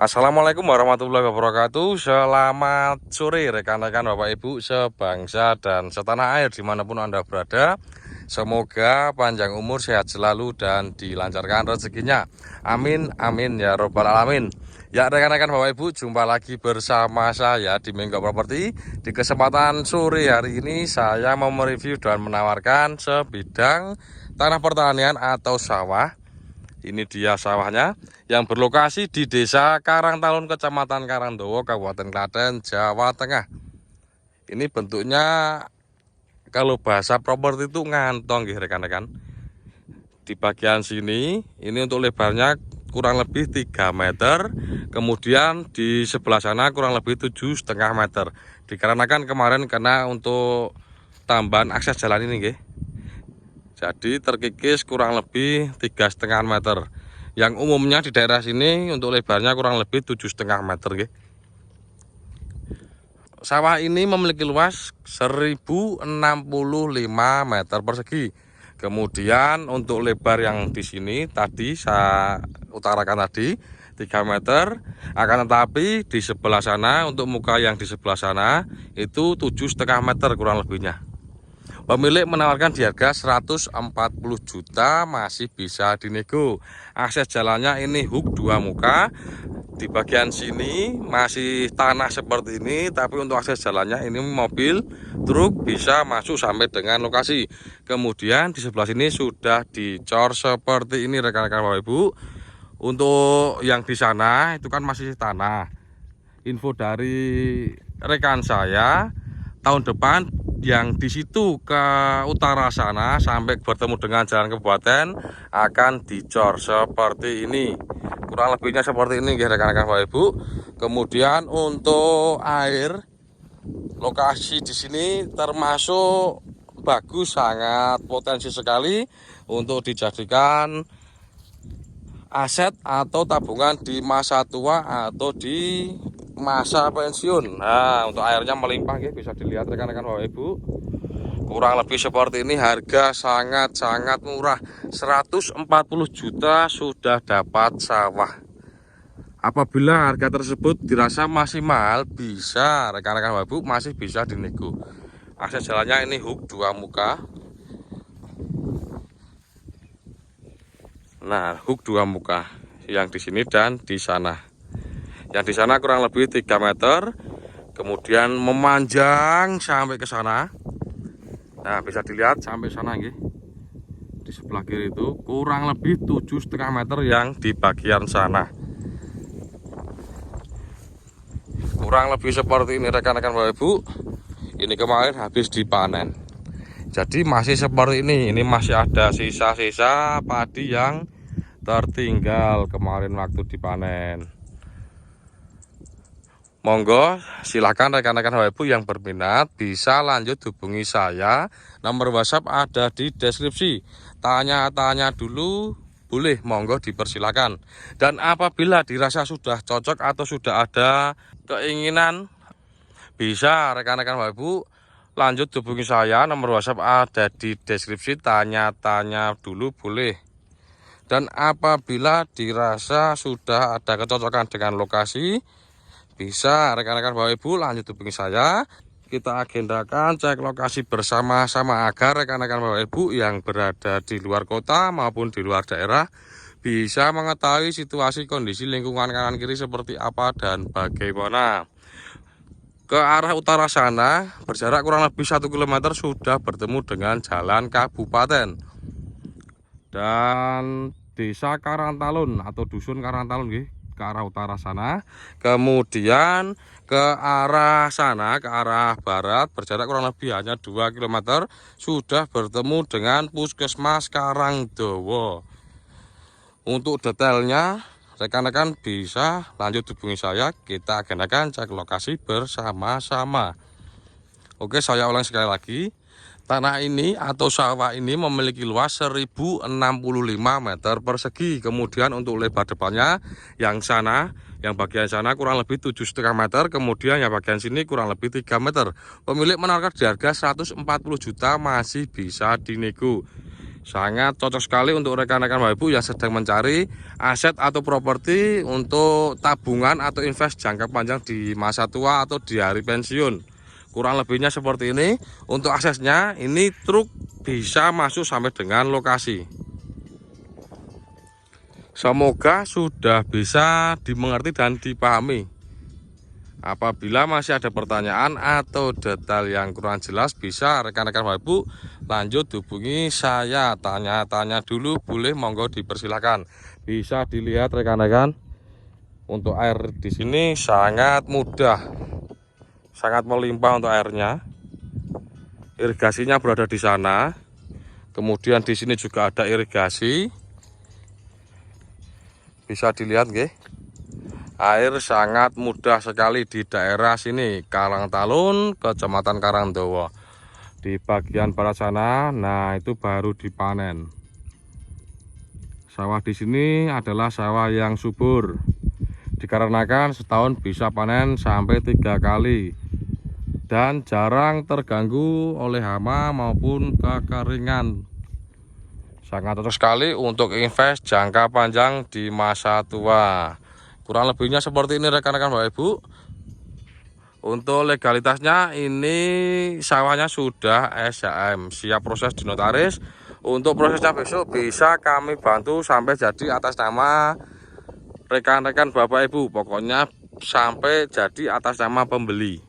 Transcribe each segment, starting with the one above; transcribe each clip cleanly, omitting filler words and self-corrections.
Assalamualaikum warahmatullahi wabarakatuh. Selamat sore rekan-rekan Bapak Ibu sebangsa dan setanah air dimanapun Anda berada. Semoga panjang umur, sehat selalu, dan dilancarkan rezekinya. Amin, amin ya robbal alamin. Ya rekan-rekan Bapak Ibu, jumpa lagi bersama saya di Menggo Properti. Di kesempatan sore hari ini saya mau mereview dan menawarkan sebidang tanah pertanian atau sawah. Ini dia sawahnya yang berlokasi di Desa Karangtalun, Kecamatan Karangdowo, Kabupaten Klaten, Jawa Tengah. Ini bentuknya kalau bahasa properti itu ngantong gitu rekan-rekan. Di bagian sini ini untuk lebarnya kurang lebih 3 meter. Kemudian di sebelah sana kurang lebih 7,5 meter. Dikarenakan kemarin karena untuk tambahan akses jalan ini nggih. Jadi terkikis kurang lebih 3,5 meter. Yang umumnya di daerah sini untuk lebarnya kurang lebih 7,5 meter. Gitu. Sawah ini memiliki luas 1065 meter persegi. Kemudian untuk lebar yang di sini tadi saya utarakan tadi 3 meter. Akan tetapi di sebelah sana untuk muka yang di sebelah sana itu 7,5 meter kurang lebihnya. Pemilik menawarkan di harga 140 juta, masih bisa dinego. Akses jalannya ini hook 2 muka. Di bagian sini masih tanah seperti ini, tapi untuk akses jalannya ini mobil, truk bisa masuk sampai dengan lokasi. Kemudian di sebelah sini sudah dicor seperti ini rekan-rekan Bapak Ibu. Untuk yang di sana itu kan masih tanah. Info dari rekan saya, tahun depan yang di situ ke utara sana sampai bertemu dengan jalan kabupaten akan dicor seperti ini, kurang lebihnya seperti ini rekan-rekan Bapak Ibu. Kemudian untuk air, lokasi di sini termasuk bagus, sangat potensi sekali untuk dijadikan aset atau tabungan di masa tua atau di masa pensiun. Nah, untuk airnya melimpah ya, bisa dilihat rekan-rekan Bapak Ibu. Kurang lebih seperti ini, harga sangat-sangat murah. 140 juta sudah dapat sawah. Apabila harga tersebut dirasa masih mahal, bisa rekan-rekan Bapak Ibu masih bisa dinego. Akses jalannya ini hook 2 muka. Nah, hook 2 muka yang di sini dan di sana. Yang di sana kurang lebih 3 meter. Kemudian memanjang sampai ke sana. Nah, bisa dilihat sampai sana nggih. Di sebelah kiri itu kurang lebih 7,5 meter yang di bagian sana. Kurang lebih seperti ini rekan-rekan Bapak Ibu. Ini kemarin habis dipanen. Jadi masih seperti ini. Ini masih ada sisa-sisa padi yang tertinggal kemarin waktu dipanen. Monggo silakan rekan-rekan Bapak Ibu yang berminat bisa lanjut hubungi saya. Nomor WhatsApp ada di deskripsi. Tanya-tanya dulu boleh, monggo dipersilakan. Dan apabila dirasa sudah cocok atau sudah ada keinginan, bisa rekan-rekan Bapak Ibu lanjut hubungi saya. Nomor WhatsApp ada di deskripsi. Tanya-tanya dulu boleh. Dan apabila dirasa sudah ada kecocokan dengan lokasi, bisa rekan-rekan Bapak Ibu lanjut hubungi saya. Kita agendakan cek lokasi bersama-sama agar rekan-rekan Bapak Ibu yang berada di luar kota maupun di luar daerah bisa mengetahui situasi kondisi lingkungan kanan kiri seperti apa dan bagaimana. Ke arah utara sana berjarak kurang lebih 1 km sudah bertemu dengan jalan kabupaten. Dan Desa Karangtalun atau Dusun Karangtalun nggih, ke arah utara sana. Kemudian ke arah sana, ke arah barat berjarak kurang lebih hanya 2 km sudah bertemu dengan Puskesmas Karangdowo. Untuk detailnya rekan-rekan bisa lanjut hubungi saya, kita agendakan cek lokasi bersama-sama. Oke, saya ulang sekali lagi. Tanah ini atau sawah ini memiliki luas 1065 meter persegi. Kemudian untuk lebar depannya yang sana, yang bagian sana kurang lebih 7,5 meter. Kemudian yang bagian sini kurang lebih 3 meter. Pemilik menawarkan di harga 140 juta, masih bisa dinego. Sangat cocok sekali untuk rekan-rekan Bapak Ibu yang sedang mencari aset atau properti untuk tabungan atau invest jangka panjang di masa tua atau di hari pensiun. Kurang lebihnya seperti ini. Untuk aksesnya, ini truk bisa masuk sampai dengan lokasi. Semoga sudah bisa dimengerti dan dipahami. Apabila masih ada pertanyaan atau detail yang kurang jelas, bisa rekan-rekan Bapak Ibu lanjut hubungi saya, tanya-tanya dulu, boleh, monggo dipersilakan. Bisa dilihat rekan-rekan, untuk air di sini sangat mudah, sangat melimpah untuk airnya. Irigasinya berada di sana. Kemudian di sini juga ada irigasi. Bisa dilihat nggih. Air sangat mudah sekali di daerah sini, Karangtalun, Kecamatan Karangdowo. Di bagian barat sana, nah itu baru dipanen. Sawah di sini adalah sawah yang subur. Dikarenakan setahun bisa panen sampai 3 kali. Dan jarang terganggu oleh hama maupun kekeringan. Sangat cocok sekali untuk invest jangka panjang di masa tua. Kurang lebihnya seperti ini rekan-rekan Bapak Ibu. Untuk legalitasnya, ini sawahnya sudah SHM, siap proses di notaris. Untuk prosesnya besok bisa kami bantu sampai jadi atas nama rekan-rekan Bapak Ibu. Pokoknya sampai jadi atas nama pembeli.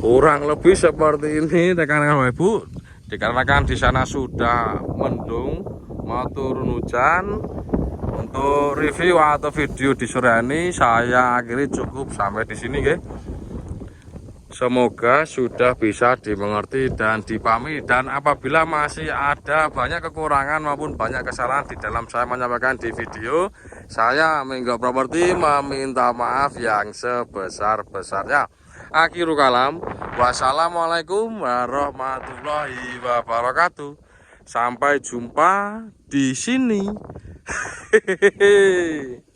Kurang lebih seperti ini rekan-rekan Bapak Ibu. Dikarenakan di sana sudah mendung, mau turun hujan. Untuk review atau video di sore ini saya akhiri cukup sampai di sini, guys. Semoga sudah bisa dimengerti dan dipahami, dan apabila masih ada banyak kekurangan maupun banyak kesalahan di dalam saya menyampaikan di video, saya Minggo Properti meminta maaf yang sebesar-besarnya. Akhirul kalam, wassalamualaikum warahmatullahi wabarakatuh. Sampai jumpa di sini. Hehehe.